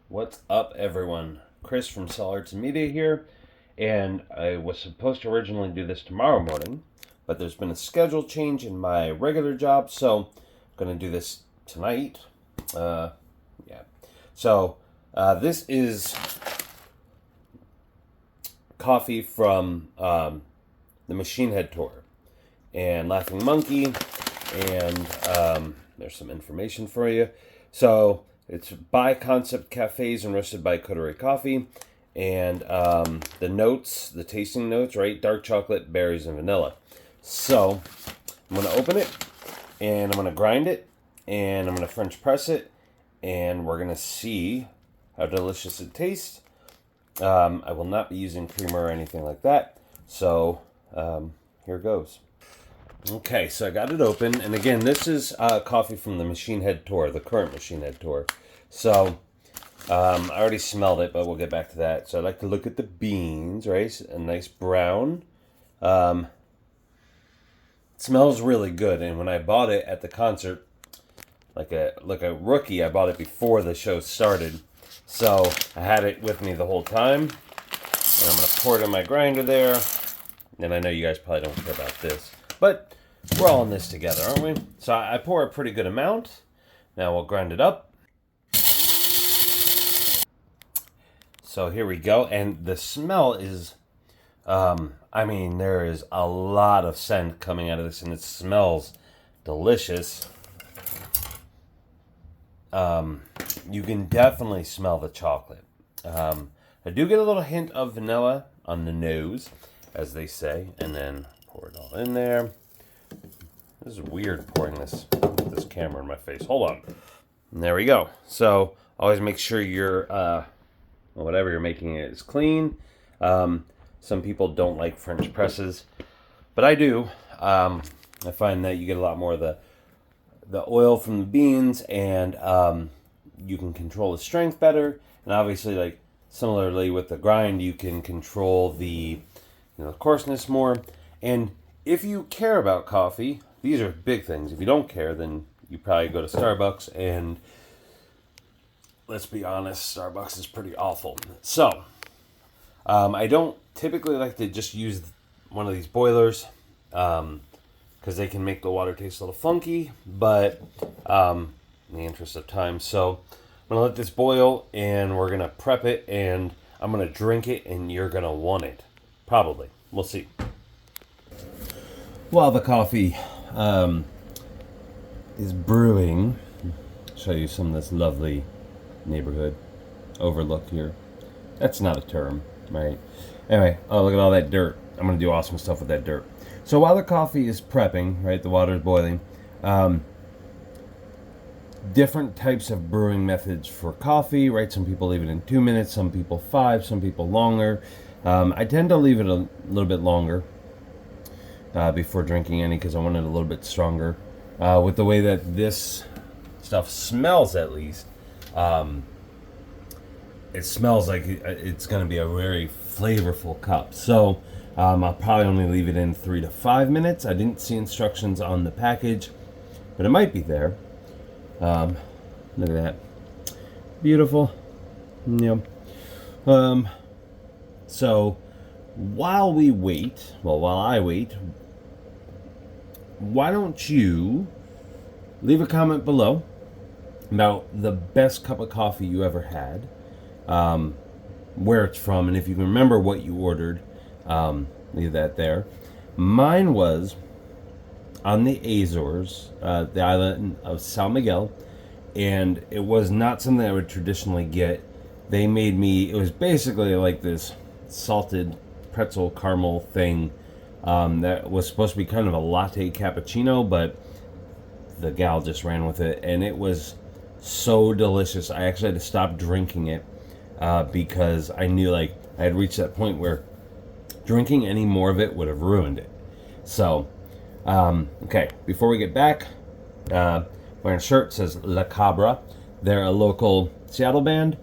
What's up, everyone? Chris from Cell Arts and Media here, and I was supposed to originally do this tomorrow morning, but there's been a schedule change in my regular job, so I'm going to do this tonight. Yeah. So, this is coffee from the Machine Head Tour and Laughing Monkey, and there's some information for you. So, it's by Concept Cafes and roasted by Coterie Coffee. And the notes, the tasting notes, right? Dark chocolate, berries, and vanilla. So, I'm going to open it, and I'm going to grind it, and I'm going to French press it, and we're going to see how delicious it tastes. I will not be using creamer or anything like that. So, here goes. Okay, so I got it open, and again, this is coffee from the Machine Head Tour, the current Machine Head Tour. So, I already smelled it, but we'll get back to that. So I like to look at the beans, right? A nice brown. It smells really good, and when I bought it at the concert, like a rookie, I bought it before the show started. So I had it with me the whole time, and I'm going to pour it in my grinder there. And I know you guys probably don't care about this, but we're all in this together, aren't we? So I pour a pretty good amount. Now we'll grind it up. So here we go. And the smell is, there is a lot of scent coming out of this, and it smells delicious. You can definitely smell the chocolate. I do get a little hint of vanilla on the nose, as they say, and then pour it all in there. This is weird pouring this camera in my face. Hold on. And there we go. So always make sure your whatever you're making it is clean. Some people don't like French presses, but I do. I find that you get a lot more of the oil from the beans, and you can control the strength better. And obviously, like similarly with the grind, you can control the coarseness more. And if you care about coffee, these are big things. If you don't care, then you probably go to Starbucks, and let's be honest, Starbucks is pretty awful. So, I don't typically like to just use one of these boilers, because they can make the water taste a little funky, but in the interest of time. So, I'm going to let this boil, and we're going to prep it, and I'm going to drink it, and you're going to want it. Probably. We'll see. While the coffee is brewing, I'll show you some of this lovely neighborhood overlook here. That's not a term, right? Anyway, oh, look at all that dirt. I'm going to do awesome stuff with that dirt. So while the coffee is prepping, right, the water is boiling, different types of brewing methods for coffee, right? Some people leave it in 2 minutes, some people 5, some people longer. I tend to leave it a little bit longer before drinking any, because I want it a little bit stronger. With the way that this stuff smells, at least, it smells like it's going to be a very flavorful cup. So I'll probably only leave it in 3 to 5 minutes. I didn't see instructions on the package, but it might be there. Look at that. Beautiful. Yeah. So while I wait, why don't you leave a comment below about the best cup of coffee you ever had, where it's from, and if you can remember what you ordered, leave that there. Mine was on the Azores, the island of San Miguel, and it was not something I would traditionally get. They made me, it was basically like this salted pretzel caramel thing that was supposed to be kind of a latte cappuccino, but the gal just ran with it, and it was so delicious. I actually had to stop drinking it because I knew I had reached that point where drinking any more of it would have ruined it. So, okay, before we get back, wearing a shirt that says La Cabra. They're a local Seattle band,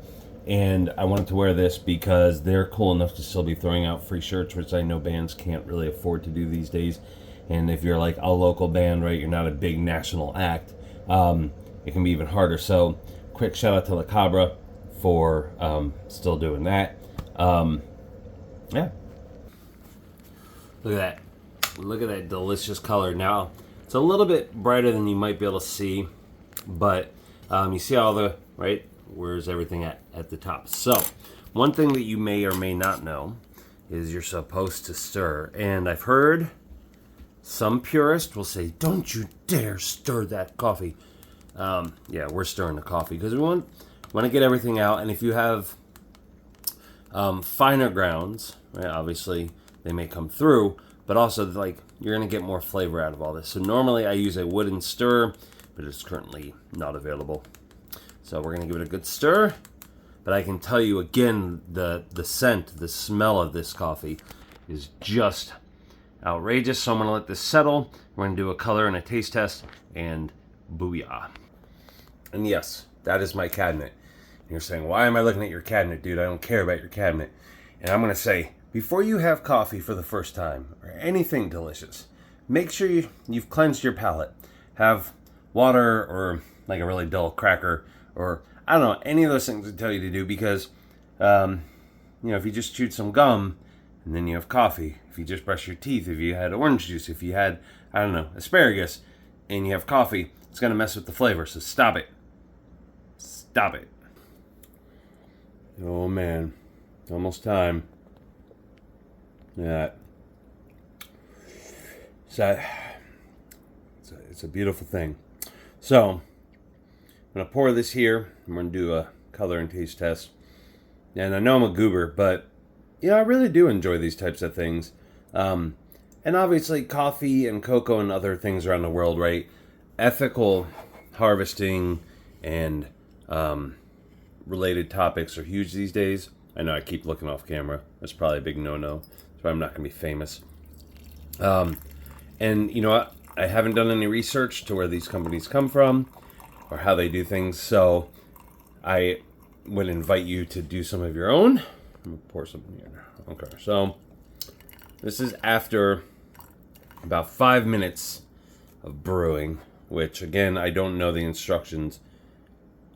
and I wanted to wear this because they're cool enough to still be throwing out free shirts, which I know bands can't really afford to do these days. And if you're like a local band, right, you're not a big national act, it can be even harder. So quick shout out to La Cabra for still doing that. Yeah. Look at that. Look at that delicious color. Now, it's a little bit brighter than you might be able to see, but you see all the, right? Where's everything at the top? So, one thing that you may or may not know is you're supposed to stir. And I've heard some purists will say, don't you dare stir that coffee. Yeah, we're stirring the coffee because we want to get everything out. And if you have finer grounds, right, obviously they may come through, but also like you're going to get more flavor out of all this. So normally I use a wooden stir, but it's currently not available. So we're going to give it a good stir. But I can tell you again, the scent, the smell of this coffee is just outrageous. So I'm going to let this settle. We're going to do a color and a taste test, and booyah. And yes, that is my cabinet. And you're saying, why am I looking at your cabinet, dude? I don't care about your cabinet. And I'm going to say, before you have coffee for the first time, or anything delicious, make sure you've cleansed your palate. Have water or like a really dull cracker, or I don't know, any of those things I tell you to do, because, if you just chewed some gum and then you have coffee, if you just brush your teeth, if you had orange juice, if you had, I don't know, asparagus, and you have coffee, it's going to mess with the flavor. So stop it. Stop it. Oh, man. It's almost time. Yeah. It's a beautiful thing. So, I'm going to pour this here. I'm going to do a color and taste test. And I know I'm a goober, but, I really do enjoy these types of things. And obviously, coffee and cocoa and other things around the world, right? Ethical harvesting and related topics are huge these days. I know I keep looking off camera. That's probably a big no-no. That's why I'm not going to be famous. And you know what? I haven't done any research to where these companies come from or how they do things, so I would invite you to do some of your own. I'm going to pour some in here. Okay, so this is after about 5 minutes of brewing, which, again, I don't know the instructions.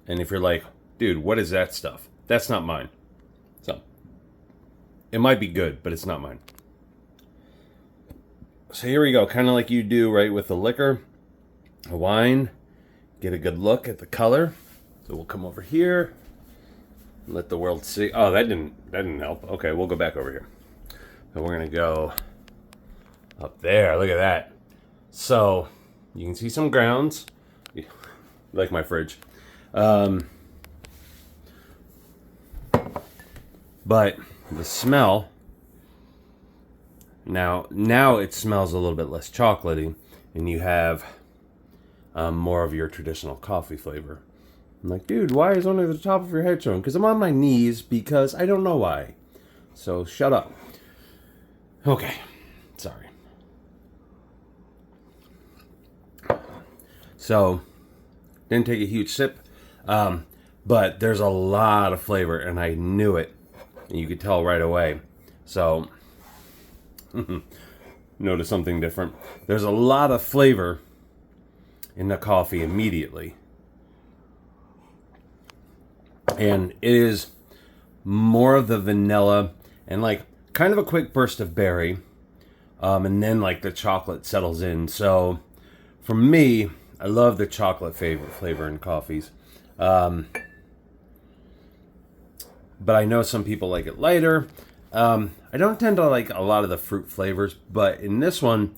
And if you're like, dude, what is that stuff? That's not mine. So, it might be good, but it's not mine. So here we go, kind of like you do, right, with the liquor, a wine. Get a good look at the color. So we'll come over here. Let the world see. Oh, that didn't help. Okay, we'll go back over here. So we're gonna go up there. Look at that. So you can see some grounds, like my fridge. But the smell. Now it smells a little bit less chocolatey, and you have more of your traditional coffee flavor. I'm like, dude, why is only the top of your head showing? Because I'm on my knees, because I don't know why. So shut up. Okay, sorry. So, didn't take a huge sip, but there's a lot of flavor, and I knew it. And you could tell right away. So, notice something different. There's a lot of flavor in the coffee immediately. And it is more of the vanilla and like kind of a quick burst of berry. And then like the chocolate settles in. So for me, I love the chocolate flavor in coffees. But I know some people like it lighter. I don't tend to like a lot of the fruit flavors, but in this one,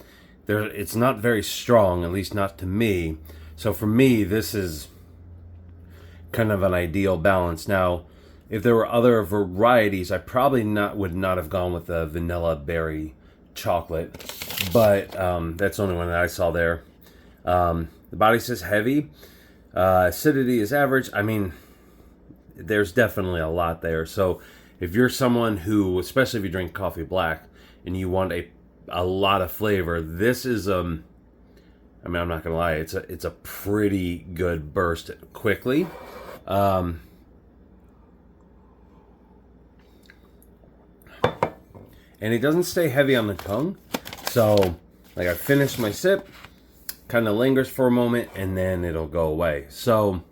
it's not very strong, at least not to me. So for me, this is kind of an ideal balance. Now, if there were other varieties, I probably would not have gone with the vanilla berry chocolate, but that's the only one that I saw there. The body says heavy. Acidity is average. I mean, there's definitely a lot there. So if you're someone who, especially if you drink coffee black and you want a lot of flavor, this is I mean, I'm not gonna lie, it's a pretty good burst quickly. And it doesn't stay heavy on the tongue. So like I finished my sip, kind of lingers for a moment, and then it'll go away. So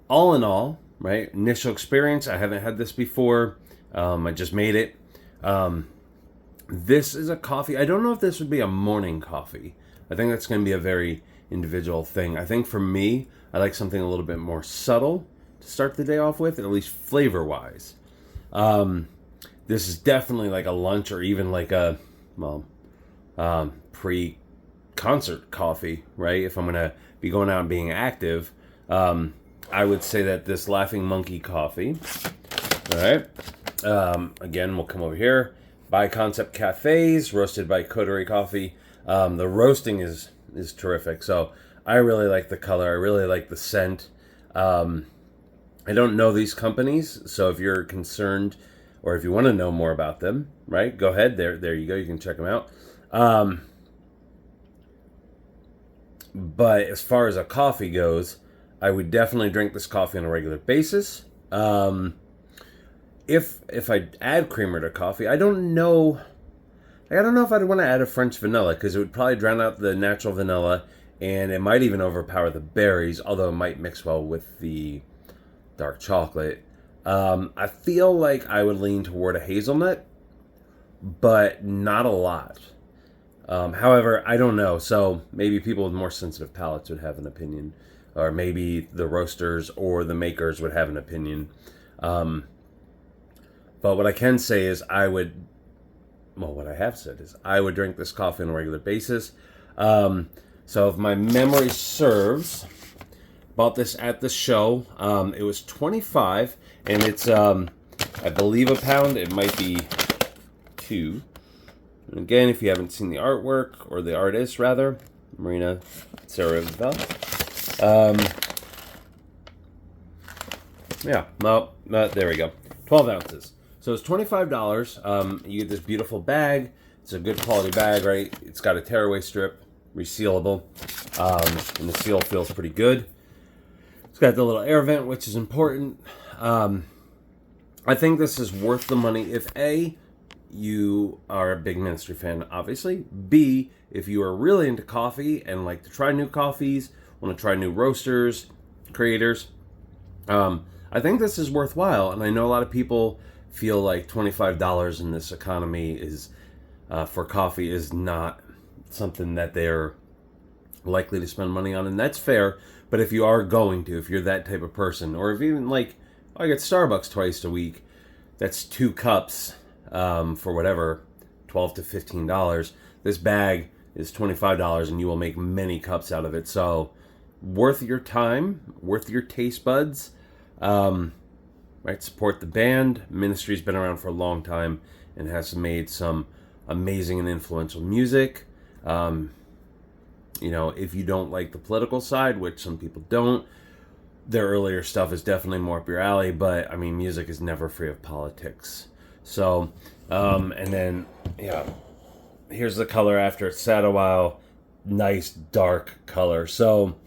all in all, right? Initial experience, I haven't had this before. I just made it. This is a coffee. I don't know if this would be a morning coffee. I think that's going to be a very individual thing. I think for me, I like something a little bit more subtle to start the day off with, at least flavor-wise. This is definitely like a lunch or even like a, pre-concert coffee, right? If I'm going to be going out and being active, I would say that this Laughing Monkey coffee, all right? Again, we'll come over here. By Concept Cafes, roasted by Coterie Coffee. The roasting is terrific. So I really like the color. I really like the scent. I don't know these companies, so if you're concerned or if you want to know more about them, right, go ahead. There you go. You can check them out. But as far as a coffee goes, I would definitely drink this coffee on a regular basis. If I add creamer to coffee, I don't know if I'd want to add a French vanilla, because it would probably drown out the natural vanilla, and it might even overpower the berries, although it might mix well with the dark chocolate. I feel like I would lean toward a hazelnut, but not a lot. However, I don't know, so maybe people with more sensitive palates would have an opinion, or maybe the roasters or the makers would have an opinion. But what I can say is what I have said is I would drink this coffee on a regular basis. So if my memory serves, bought this at the show. It was $25, and it's, I believe, a pound. It might be 2. And again, if you haven't seen the artwork, or the artist, rather, Marina Tsareva. There we go. 12 ounces. So it's $25. You get this beautiful bag. It's a good quality bag, right? It's got a tearaway strip, resealable, and the seal feels pretty good. It's got the little air vent, which is important. I think this is worth the money if A, you are a big Ministry fan, obviously. B, if you are really into coffee and like to try new coffees, want to try new roasters, creators, I think this is worthwhile. And I know a lot of people feel like $25 in this economy is for coffee is not something that they're likely to spend money on, and that's fair. But if you are going to, if you're that type of person, or if even like, I get Starbucks twice a week, that's 2 cups for whatever, $12 to $15. This bag is $25, and you will make many cups out of it. So worth your time, worth your taste buds. Right, support the band. Ministry's been around for a long time and has made some amazing and influential music. If you don't like the political side, which some people don't, their earlier stuff is definitely more up your alley, but I mean, music is never free of politics. So, and then, here's the color after it's sat a while. Nice dark color. So,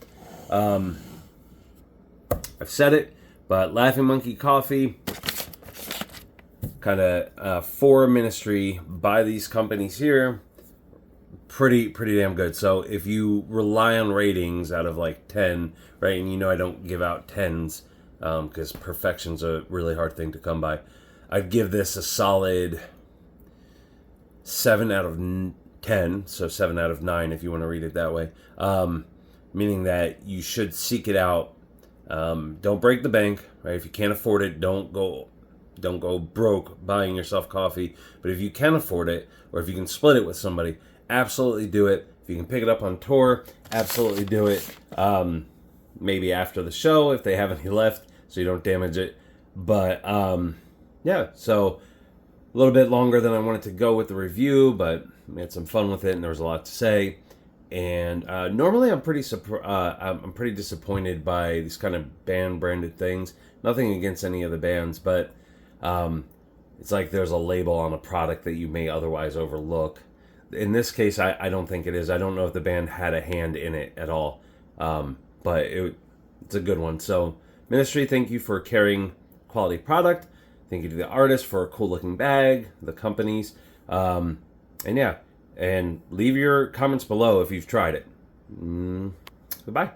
I've said it, but Laughing Monkey coffee, kind of for Ministry by these companies here, pretty damn good. So if you rely on ratings out of like 10, right, and I don't give out 10s because perfection's a really hard thing to come by, I'd give this a solid 7 out of 10, so 7 out of 9 if you want to read it that way, meaning that you should seek it out. Don't break the bank, right? If you can't afford it, don't go broke buying yourself coffee. But if you can afford it, or if you can split it with somebody, absolutely do it. If you can pick it up on tour, absolutely do it. Maybe after the show if they have any left, so you don't damage it. But so a little bit longer than I wanted to go with the review, but we had some fun with it, and there was a lot to say. And normally I'm pretty disappointed by these kind of band branded things. Nothing against any of the bands, but it's like there's a label on a product that you may otherwise overlook. In this case, I don't think it is. I don't know if the band had a hand in it at all, but it's a good one. So Ministry, thank you for carrying quality product. Thank you to the artist for a cool looking bag, the companies, and leave your comments below if you've tried it. Goodbye.